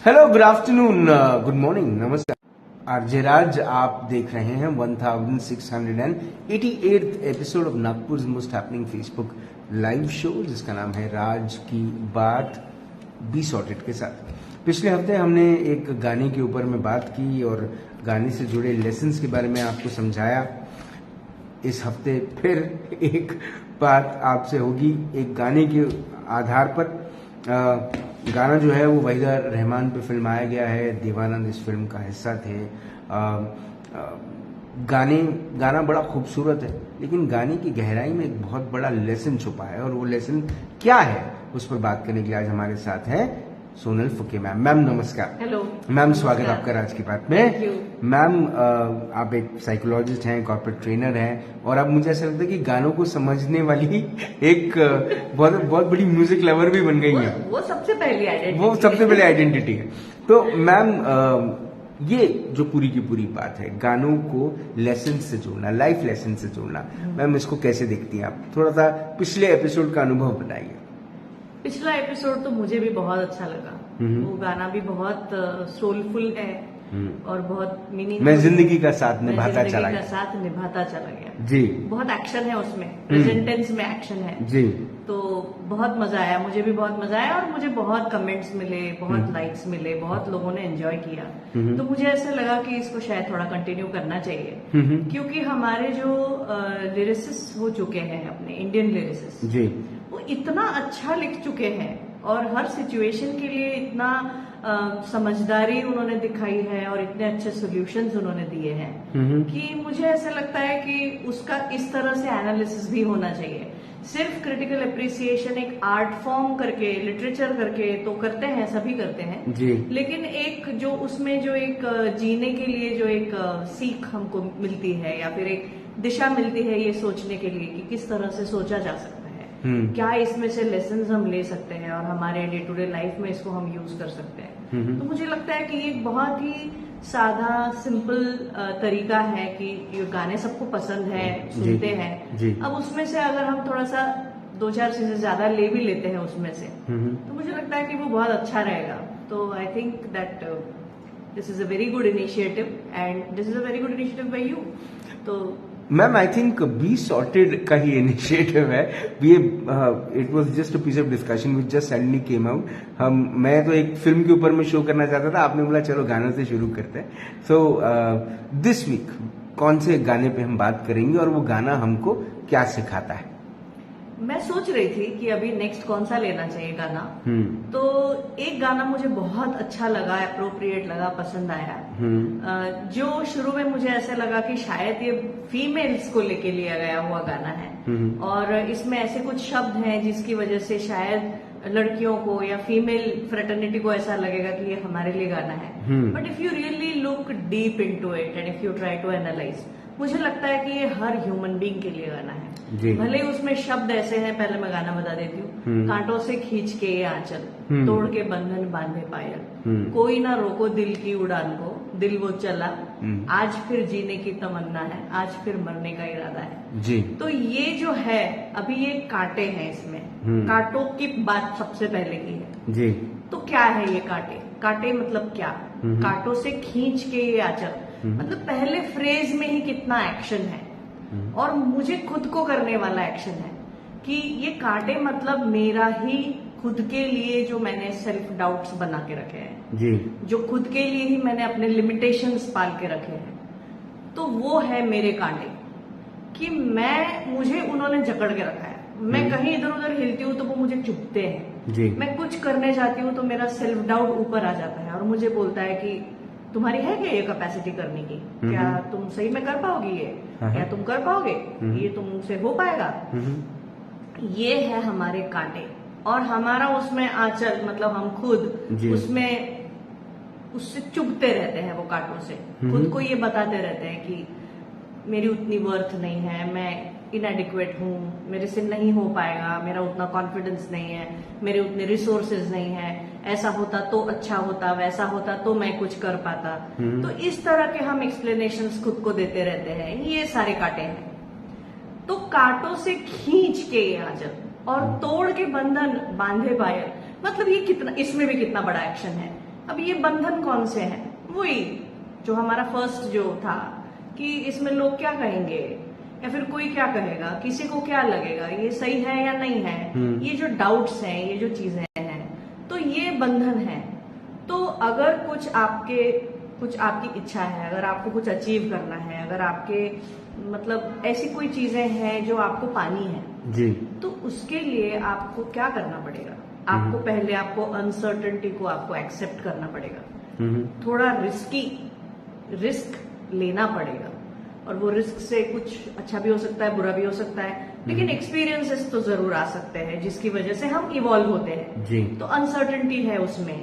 Hello, good afternoon, good morning, नमस्कार। RJ राज आप देख रहे हैं 1688th episode of Nagpur most happening Facebook live show, जिसका नाम है राज की बात बी सॉर्टेड के साथ। पिछले हफ्ते हमने एक गाने के ऊपर में बात की और गाने से जुड़े लेसन्स के बारे में आपको समझाया। इस हफ्ते फिर एक बात आपसे होगी एक गाने के आधार पर। गाना जो है वो वहीदा रहमान पे फिल्माया गया है। देवानंद इस फिल्म का हिस्सा थे। गाना बड़ा खूबसूरत है, लेकिन गाने की गहराई में एक बहुत बड़ा लेसन छुपा है, और वो लेसन क्या है उस पर बात करने के लिए आज हमारे साथ है सोनल फुके मैम। मैम नमस्कार। हेलो मैम, स्वागत आपका राज की बात में। मैम, आप एक साइकोलॉजिस्ट हैं, कॉर्पोरेट ट्रेनर हैं, और अब मुझे ऐसा लगता है कि गानों को समझने वाली एक बहुत बड़ी म्यूजिक लवर भी बन गई हैं। वो सबसे पहली आइडेंटिटी है। तो मैम, ये जो पूरी की पूरी बात है गानों को लेसन से जोड़ना, लाइफ लेसन से जोड़ना, मैम इसको कैसे देखती हैं आप? थोड़ा सा पिछले एपिसोड का अनुभव बताइए। पिछला एपिसोड तो मुझे भी बहुत अच्छा लगा। वो गाना भी बहुत सोलफुल है और बहुत मीनिंग। मैं जिंदगी का साथ निभाता चला गया जी। बहुत एक्शन है उसमें, प्रेजेंट टेंस में एक्शन है जी। तो बहुत मजा आया, मुझे भी बहुत मजा आया, और मुझे बहुत कमेंट्स मिले, बहुत लाइक्स मिले, बहुत लोगों ने एंजॉय किया। तो मुझे ऐसा लगा कि इसको शायद थोड़ा कंटिन्यू करना चाहिए, क्योंकि हमारे जो लिरिसिस्ट हो चुके हैं, अपने इंडियन लिरिसिस्ट जी, वो इतना अच्छा लिख चुके हैं और हर सिचुएशन के लिए इतना समझदारी उन्होंने दिखाई है और इतने अच्छे सॉल्यूशंस उन्होंने दिए हैं कि मुझे ऐसा लगता है कि उसका इस तरह से एनालिसिस भी होना चाहिए। सिर्फ क्रिटिकल अप्रिसिएशन एक आर्ट फॉर्म करके, लिटरेचर करके तो करते हैं, सभी करते हैं जी। लेकिन एक जो उसमें जो एक जीने के लिए जो एक सीख हमको मिलती है, या फिर एक दिशा मिलती है ये सोचने के लिए कि किस तरह से सोचा जा सकता है, क्या इसमें से लेसन्स हम ले सकते हैं और हमारे डे टू डे लाइफ में इसको हम यूज कर सकते हैं। तो मुझे लगता है कि ये एक बहुत ही सादा सिंपल तरीका है कि ये गाने सबको पसंद है, सुनते हैं। अब उसमें से अगर हम थोड़ा सा 2-4 चीजें ज्यादा ले भी लेते हैं उसमें से, तो मुझे लगता है कि वो बहुत अच्छा रहेगा। तो I think that this is a very good initiative and this is a very good initiative by you. तो ma'am, I think be sorted का ही इनिशिएटिव है ये। It was just a piece of discussion which just suddenly came out. मैं तो एक film के ऊपर में शो करना चाहता था, आपने बोला चलो गानों से शुरू करते हैं। सो दिस वीक कौन से गाने पे हम बात करेंगे और वो गाना हमको क्या सिखाता है? मैं सोच रही थी कि अभी नेक्स्ट कौन सा लेना चाहिए गाना। तो एक गाना मुझे बहुत अच्छा लगा, अप्रोप्रिएट लगा, पसंद आया, जो शुरू में मुझे ऐसा लगा कि शायद ये फीमेल्स को लेके लिया गया हुआ गाना है, और इसमें ऐसे कुछ शब्द हैं जिसकी वजह से शायद लड़कियों को या फीमेल फ्रेटर्निटी को ऐसा लगेगा कि ये हमारे लिए गाना है। But if you really look deep into it and if you try to analyse, मुझे लगता है कि ये हर ह्यूमन बीइंग के लिए गाना है। भले उसमें शब्द ऐसे हैं, पहले मैं गाना बता देती हूँ। कांटों से खींच के ये आंचल, तोड़ के बंधन बांधे पायल, कोई ना रोको दिल की उड़ान को, दिल वो चला, आज फिर जीने की तमन्ना है, आज फिर मरने का इरादा है जी। तो ये जो है, अभी ये कांटे हैं इसमें, कांटों की बात सबसे पहले की है जी। तो क्या है ये कांटे? कांटे मतलब क्या? कांटों से खींच के ये आंचल, मतलब पहले फ्रेज में ही कितना एक्शन है, और मुझे खुद को करने वाला एक्शन है कि ये कांटे मतलब मेरा ही खुद के लिए जो मैंने सेल्फ डाउट्स बना के रखे हैं जी, जो खुद के लिए ही मैंने अपने लिमिटेशंस पाल के रखे हैं, तो वो है मेरे कांटे कि मुझे उन्होंने जकड़ के रखा है। मैं कहीं इधर उधर हिलती हूँ तो वो मुझे चुभते हैं जी। मैं कुछ करने जाती हूँ तो मेरा सेल्फ डाउट ऊपर आ जाता है और मुझे बोलता है कि तुम्हारी है क्या ये कैपेसिटी करने की? क्या तुम सही में कर पाओगी ये? क्या तुम कर पाओगे? ये तुमसे हो पाएगा? ये है हमारे कांटे, और हमारा उसमें आंचल मतलब हम खुद उसमें उससे चुभते रहते हैं वो कांटों से। खुद को ये बताते रहते हैं कि मेरी उतनी वर्थ नहीं है, मैं इनएडिक्वेट हूँ, मेरे से नहीं हो पाएगा, मेरा उतना कॉन्फिडेंस नहीं है, मेरे उतने रिसोर्सेज नहीं है, ऐसा होता तो अच्छा होता, वैसा होता तो मैं कुछ कर पाता। तो इस तरह के हम एक्सप्लेनेशंस खुद को देते रहते हैं। ये सारे कांटे हैं। तो कांटों से खींच के ये आंचल और तोड़ के बंधन बांधे पायल, मतलब ये कितना, इसमें भी कितना बड़ा एक्शन है अब ये बंधन कौन से हैं? वही जो हमारा फर्स्ट जो था कि इसमें लोग क्या कहेंगे या फिर कोई क्या कहेगा, किसी को क्या लगेगा, ये सही है या नहीं है, ये जो डाउट्स हैं, ये जो चीजें हैं, तो ये बंधन है। तो अगर कुछ आपकी इच्छा है, अगर आपको कुछ अचीव करना है, अगर आपके मतलब ऐसी कोई चीजें हैं जो आपको पानी है जी, तो उसके लिए आपको क्या करना पड़ेगा? आपको पहले आपको अनसर्टेनिटी को आपको एक्सेप्ट करना पड़ेगा, थोड़ा रिस्क लेना पड़ेगा, और वो रिस्क से कुछ अच्छा भी हो सकता है, बुरा भी हो सकता है, लेकिन एक्सपीरियंसेस तो जरूर आ सकते हैं जिसकी वजह से हम इवॉल्व होते हैं जी। तो अनसर्टेनिटी है उसमें।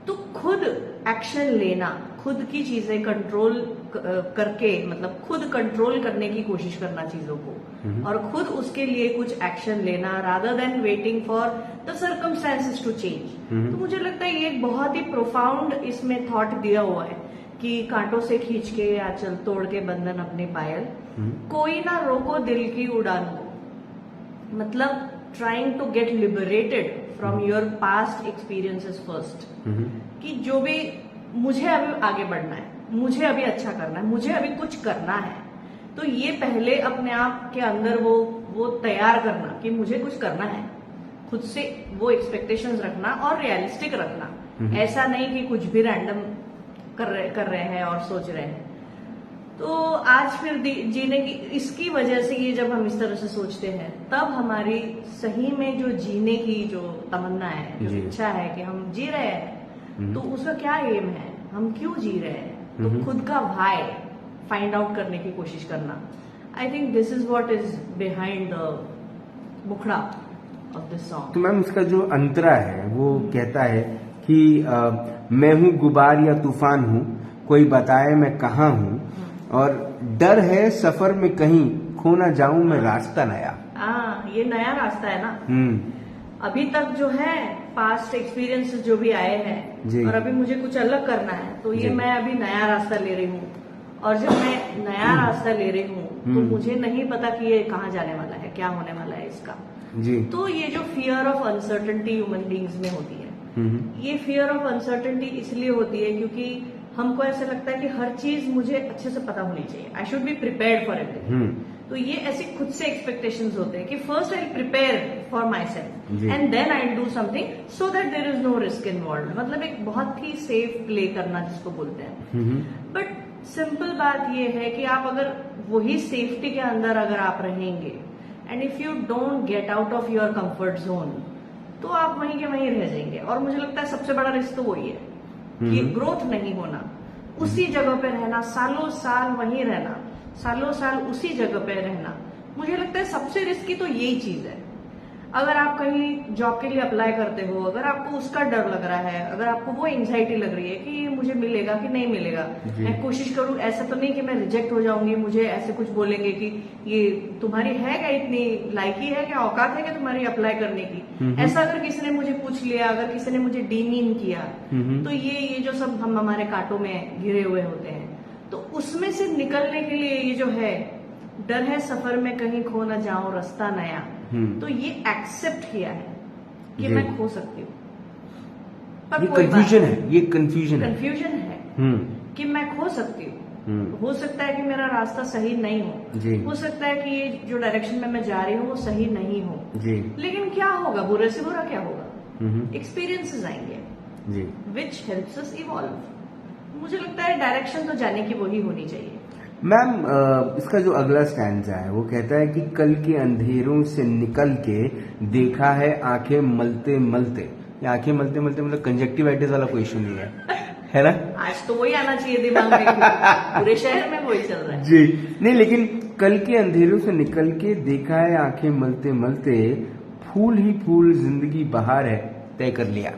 तो खुद एक्शन लेना, खुद की चीजें कंट्रोल करके, मतलब खुद कंट्रोल करने की कोशिश करना चीजों को, और खुद उसके लिए कुछ एक्शन लेना rather than waiting for the circumstances to change. तो मुझे लगता है ये एक बहुत ही प्रोफाउंड इसमें थॉट दिया हुआ है कि कांटों से खींच के या चल तोड़ के बंधन अपने पायल, कोई ना रोको दिल की उड़ान को, मतलब trying to get liberated from your past experiences first, कि जो भी मुझे अभी आगे बढ़ना है, मुझे अभी अच्छा करना है, मुझे अभी कुछ करना है, तो ये पहले अपने आप के अंदर वो तैयार करना कि मुझे कुछ करना है, खुद से वो एक्सपेक्टेशंस रखना और रियलिस्टिक रखना। ऐसा नहीं कि कुछ भी रैंडम कर रहे हैं और सोच रहे हैं। तो आज फिर जीने की इसकी वजह से ये जब हम इस तरह से सोचते हैं तब हमारी सही में जो जीने की जो तमन्ना है, जो इच्छा है कि हम जी रहे हैं, तो उसका क्या एम है, हम क्यों जी रहे हैं, तो खुद का व्हाई फाइंड आउट करने की कोशिश करना। आई think this is what is behind the मुखड़ा ऑफ दिस सॉन्ग। तो मैम इसका जो अंतरा है वो कहता है कि मैं हूँ गुबार या तूफान हूँ, कोई बताए मैं कहाँ हूँ, और डर है सफर में कहीं खो ना जाऊं मैं रास्ता नया। ये नया रास्ता है ना। अभी तक जो है पास्ट एक्सपीरियंसेस जो भी आए हैं और अभी मुझे कुछ अलग करना है, तो ये मैं अभी नया रास्ता ले रही हूँ, और जब मैं नया रास्ता ले रही हूँ तो मुझे नहीं पता कि ये कहाँ जाने वाला है, क्या होने वाला है इसका जी। तो ये जो fear of uncertainty human beings में होती है, ये फियर ऑफ अनसर्टेनिटी इसलिए होती है क्योंकि हमको ऐसा लगता है कि हर चीज मुझे अच्छे से पता होनी चाहिए, I should be prepared for everything. तो ये ऐसे खुद से एक्सपेक्टेशंस होते हैं कि first I prepare for myself and then I do something so that there is no risk involve, मतलब एक बहुत ही सेफ प्ले करना जिसको बोलते हैं। बट सिंपल बात ये है कि आप अगर वही सेफ्टी के अंदर अगर आप रहेंगे and if you don't get out of your comfort zone, तो आप वहीं के वहीं रह जाएंगे। और मुझे लगता है सबसे बड़ा रिस्क तो वही है कि ग्रोथ नहीं होना, उसी जगह पे रहना, सालों साल वहीं रहना, सालों साल उसी जगह पे रहना। मुझे लगता है सबसे रिस्की तो यही चीज है। अगर आप कहीं जॉब के लिए अप्लाई करते हो, अगर आपको उसका डर लग रहा है, अगर आपको वो एंजाइटी लग रही है कि ये मुझे मिलेगा कि नहीं मिलेगा, मैं कोशिश करूं, ऐसा तो नहीं कि मैं रिजेक्ट हो जाऊंगी, मुझे ऐसे कुछ बोलेंगे कि ये तुम्हारी है क्या, इतनी लायकी है क्या, औकात है क्या तुम्हारी अप्लाई करने की, ऐसा अगर किसी ने मुझे पूछ लिया, अगर किसी ने मुझे डीमीन किया, तो ये जो सब हम हमारे कांटों में घिरे हुए होते हैं, तो उसमें से निकलने के लिए ये जो है डर है सफर में कहीं खो न जाऊं रास्ता नया, तो ये एक्सेप्ट किया है कि मैं खो सकती हूँ, पर ये कंफ्यूजन है, ये कंफ्यूजन है कि मैं खो सकती हूँ। हो सकता है कि मेरा रास्ता सही नहीं हो सकता है कि ये जो डायरेक्शन में मैं जा रही हूँ वो सही नहीं हो, लेकिन क्या होगा, बुरे से बुरा क्या होगा, एक्सपीरियंसेस आएंगे विच हेल्प्स अस इवॉल्व। मुझे लगता है डायरेक्शन तो जाने की वही होनी चाहिए। मैम इसका जो अगला स्टैंजा है वो कहता है कि कल के अंधेरों से निकल के देखा है आंखें मलते मलते। ये आंखें मलते मलते मतलब कंजक्टिवाइटिस वाला कोई इशू नहीं है ना? आज तो वही आना चाहिए दिमाग में, पूरे शहर में वही चल रहा है जी। नहीं, लेकिन कल के अंधेरों से निकल के देखा है आंखें मलते मलते, फूल ही फूल जिंदगी बहार है तय कर लिया।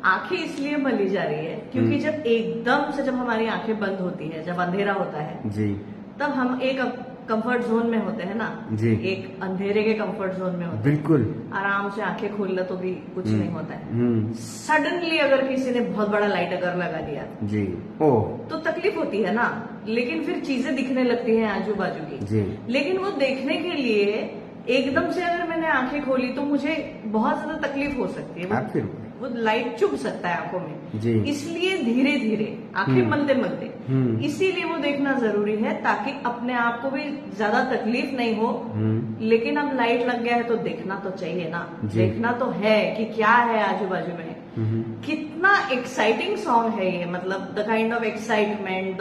आंखें इसलिए मली जा रही है क्योंकि जब एकदम से जब हमारी आंखें बंद होती है, जब अंधेरा होता है जी, तब हम एक कंफर्ट जोन में होते हैं ना जी, एक अंधेरे के कंफर्ट जोन में होते हैं, बिल्कुल आराम से आंखें खोल लो तो भी कुछ नहीं होता है। सडनली अगर किसी ने बहुत बड़ा लाइट अगर लगा दिया जी, तो तकलीफ होती है ना, लेकिन फिर चीजें दिखने लगती हैं आजू बाजू की जी। लेकिन वो देखने के लिए एकदम से अगर मैंने आंखें खोली तो मुझे बहुत ज्यादा तकलीफ हो सकती है, वो लाइट चुभ सकता है आंखों में जी। इसलिए धीरे धीरे आंखें मलते मलते इसीलिए वो देखना जरूरी है ताकि अपने आप को भी ज्यादा तकलीफ नहीं हो। लेकिन अब लाइट लग गया है तो देखना तो चाहिए ना, देखना तो है कि क्या है आजू बाजू में। कितना एक्साइटिंग सॉन्ग है ये, मतलब the kind of excitement, the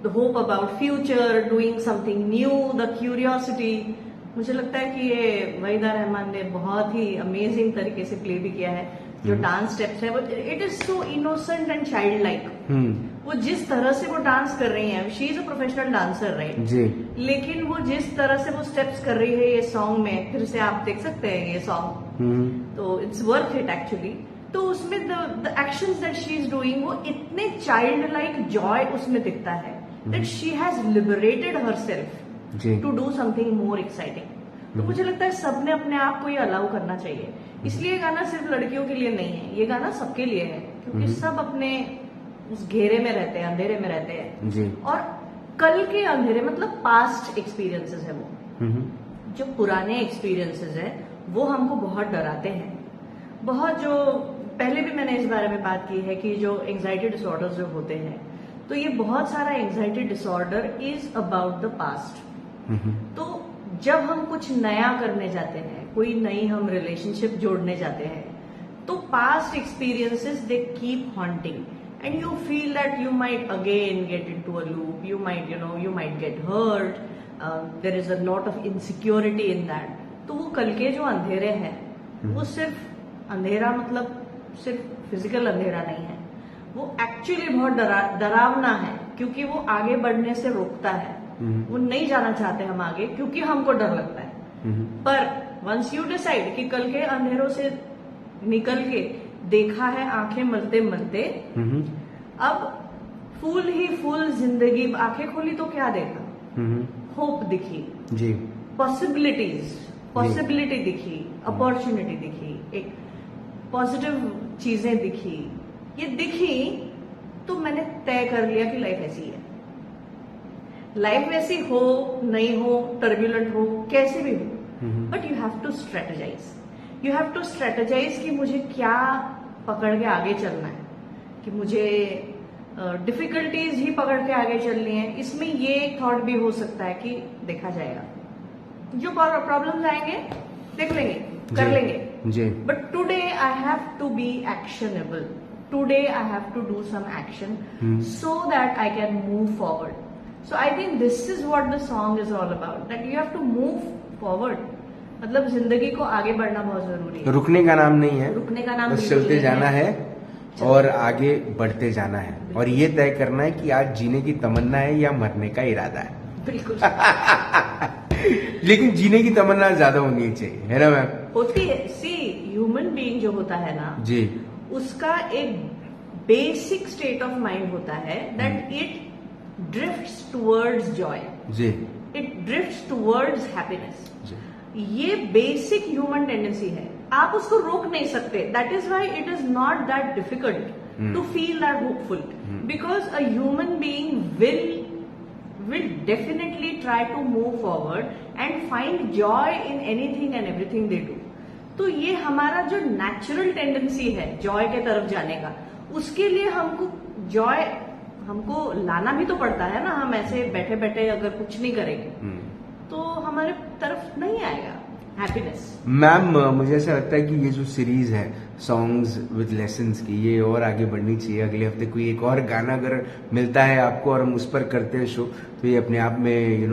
hope about future, doing something new, the curiosity. मुझे लगता है कि ये वहीदा रहमान ने बहुत ही अमेजिंग तरीके से प्ले भी किया है। जो डांस स्टेप्स है वो it is so innocent and child like. वो जिस तरह से वो डांस कर रही हैं, she is a professional dancer right जी, लेकिन वो जिस तरह से वो स्टेप्स कर रही है ये सॉन्ग में, फिर से आप देख सकते हैं ये सॉन्ग, तो इट्स वर्थ इट एक्चुअली। तो उसमें the actions that she is doing वो इतने चाइल्ड लाइक जॉय उसमें दिखता है that she has liberated herself to do something more exciting. तो मुझे लगता है सबने अपने आप को ये अलाउ करना चाहिए। इसलिए ये गाना सिर्फ लड़कियों के लिए नहीं है, ये गाना सबके लिए है, क्योंकि सब अपने उस घेरे में रहते हैं, अंधेरे में रहते हैं जी। और कल के अंधेरे मतलब पास्ट एक्सपीरियंसेस है वो, जो पुराने एक्सपीरियंसेस है वो हमको बहुत डराते हैं। बहुत जो पहले भी मैंने इस बारे में बात की है कि जो एंजाइटी डिसऑर्डर्स जो होते हैं, तो ये बहुत सारा anxiety disorder is about the past. तो जब हम कुछ नया करने जाते हैं, कोई नई हम रिलेशनशिप जोड़ने जाते हैं, तो past experiences they keep haunting and you feel that you might again get into a loop, you might get hurt, there is a lot of insecurity in that। तो वो कल के जो अंधेरे हैं वो सिर्फ अंधेरा मतलब सिर्फ फिजिकल अंधेरा नहीं है, वो एक्चुअली बहुत डरावना है, क्योंकि वो आगे बढ़ने से रोकता है। वो नहीं जाना चाहते हम आगे क्योंकि हमको डर लगता है। पर वंस यू डिसाइड कि कल के अंधेरों से निकल के देखा है आंखें मलते मलते, अब फूल ही फूल जिंदगी, आंखें खोली तो क्या देखा, होप दिखी जी, पॉसिबिलिटी दिखी, अपॉर्चुनिटी दिखी, एक पॉजिटिव चीजें दिखी। ये दिखी तो मैंने तय कर लिया कि लाइफ ऐसी है। लाइफ वैसी हो नहीं हो, टर्ब्यूलेंट हो, कैसे भी हो, but you have to strategise. You have to strategise कि मुझे क्या पकड़ के आगे चलना है, कि मुझे डिफिकल्टीज ही पकड़ के आगे चलनी है। इसमें ये एक थॉट भी हो सकता है कि देखा जाएगा, जो प्रॉब्लम्स आएंगे देख लेंगे, कर लेंगे, but today I have to be actionable. Today I have to do some action so that I can move forward. So I think this is what the song is all about, that you have to move forward. मतलब जिंदगी को आगे बढ़ना बहुत जरूरी है, रुकने का नाम नहीं है, रुकने का नाम बस चलते जाना है और आगे बढ़ते जाना है, और ये तय करना है कि आज जीने की तमन्ना है या मरने का इरादा है। बिल्कुल लेकिन जीने की तमन्ना ज्यादा होनी चाहिए, है ना मैम? होती है। सी ह्यूमन बीइंग जो होता है ना जी, उसका एक बेसिक स्टेट ऑफ माइंड होता है that it drifts towards joy जी, इट ड्रिफ्ट्स टुवर्ड्स हैप्पीनेस। ये बेसिक ह्यूमन टेंडेंसी है, आप उसको रोक नहीं सकते। That is why it is not that difficult to feel that hopeful, because a human being will definitely try to move forward and find joy in anything and everything they do। तो ये हमारा जो natural tendency है Joy के तरफ जाने का, उसके लिए हमको जॉय हमको लाना भी तो पड़ता है ना। हम ऐसे बैठे बैठे अगर कुछ नहीं करेंगे तो हमारे तरफ नहीं आएगा हैप्पीनेस। मैम, मुझे ऐसा लगता है कि ये जो सीरीज है सॉन्ग्स विद लेसन्स की, ये और आगे बढ़नी चाहिए। अगले हफ्ते कोई एक और गाना अगर मिलता है आपको और हम उस पर करते हैं शो, तो ये अपने आप में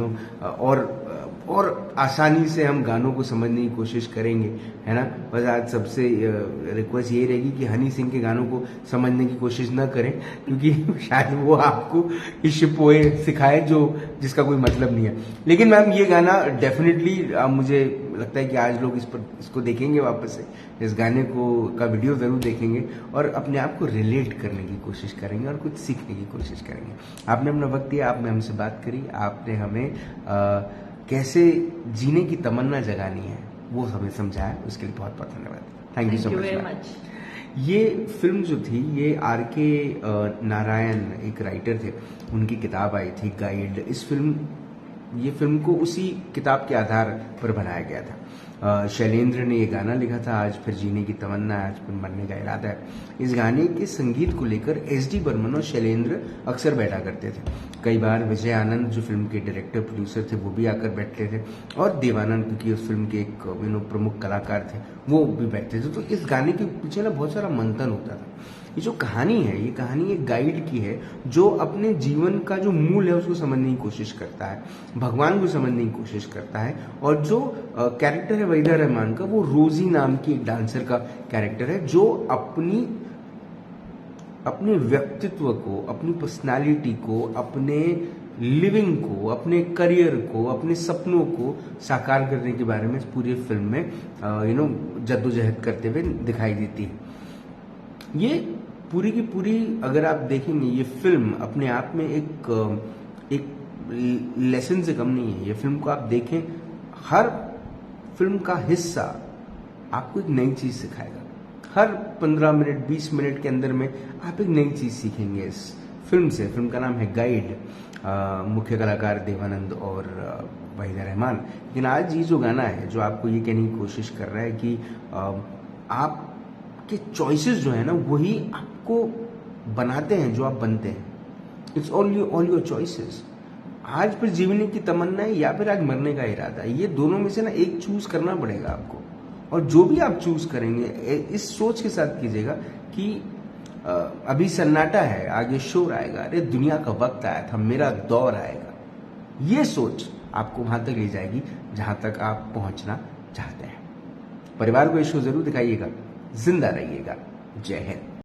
और आसानी से हम गानों को समझने की कोशिश करेंगे, है ना। बस आज सबसे रिक्वेस्ट ये रहेगी कि हनी सिंह के गानों को समझने की कोशिश न करें, क्योंकि शायद वो आपको इश्पोए सिखाए जिसका कोई मतलब नहीं है। लेकिन मैम, ये गाना डेफिनेटली मुझे लगता है कि आज लोग इसको देखेंगे वापस से, इस गाने का वीडियो जरूर देखेंगे और अपने आप को रिलेट करने की कोशिश करेंगे और कुछ सीखने की कोशिश करेंगे। आपने अपना वक्त दिया, आपने हमसे बात करी, आपने हमें कैसे जीने की तमन्ना जगानी है वो हमें समझाया, उसके लिए बहुत बहुत धन्यवाद। Thank you so much. ये फिल्म जो थी, ये आर.के. नारायण एक राइटर थे, उनकी किताब आई थी गाइड। ये फिल्म को उसी किताब के आधार पर बनाया गया था। शैलेंद्र ने ये गाना लिखा था, आज फिर जीने की तमन्ना है, आज फिर मरने का इरादा है। इस गाने के संगीत को लेकर एस.डी. बर्मन और शैलेंद्र अक्सर बैठा करते थे। कई बार विजय आनंद जो फिल्म के डायरेक्टर प्रोड्यूसर थे वो भी आकर बैठते थे, और देवानंद क्योंकि उस फिल्म के एक प्रमुख कलाकार थे वो भी बैठते थे। तो इस गाने के पीछे ना बहुत सारा मंथन होता था। ये जो कहानी है, ये कहानी एक गाइड की है जो अपने जीवन का जो मूल है उसको समझने की कोशिश करता है, भगवान को समझने की कोशिश करता है। और जो कैरेक्टर है वहीदा रहमान का, वो रोजी नाम की एक डांसर का कैरेक्टर है जो अपने व्यक्तित्व को, अपनी पर्सनालिटी को, अपने लिविंग को, अपने करियर को, अपने सपनों को साकार करने के बारे में पूरी फिल्म में जद्दोजहद करते हुए दिखाई देती है। ये पूरी की पूरी अगर आप देखेंगे, ये फिल्म अपने आप में एक लेसन से कम नहीं है। ये फिल्म को आप देखें, हर फिल्म का हिस्सा आपको एक नई चीज सिखाएगा। हर 15 मिनट 20 मिनट के अंदर में आप एक नई चीज सीखेंगे इस फिल्म से। फिल्म का नाम है गाइड, मुख्य कलाकार देवानंद और वहीदा रहमान। लेकिन आज ये जो गाना है जो आपको ये कहने की कोशिश कर रहा है कि आपके चॉइसेस जो है ना वही आपको बनाते हैं जो आप बनते हैं। It's all your choices. आज फिर जीने की तमन्ना है या फिर आज मरने का इरादा है, ये दोनों में से ना एक चूज करना पड़ेगा आपको। और जो भी आप चूज करेंगे इस सोच के साथ कीजिएगा कि अभी सन्नाटा है, आगे शोर आएगा, अरे दुनिया का वक्त आया था, मेरा दौर आएगा। ये सोच आपको वहां तक ले जाएगी जहां तक आप पहुंचना चाहते हैं। परिवार को ये शो जरूर दिखाइएगा। जिंदा रहिएगा। जय हिंद।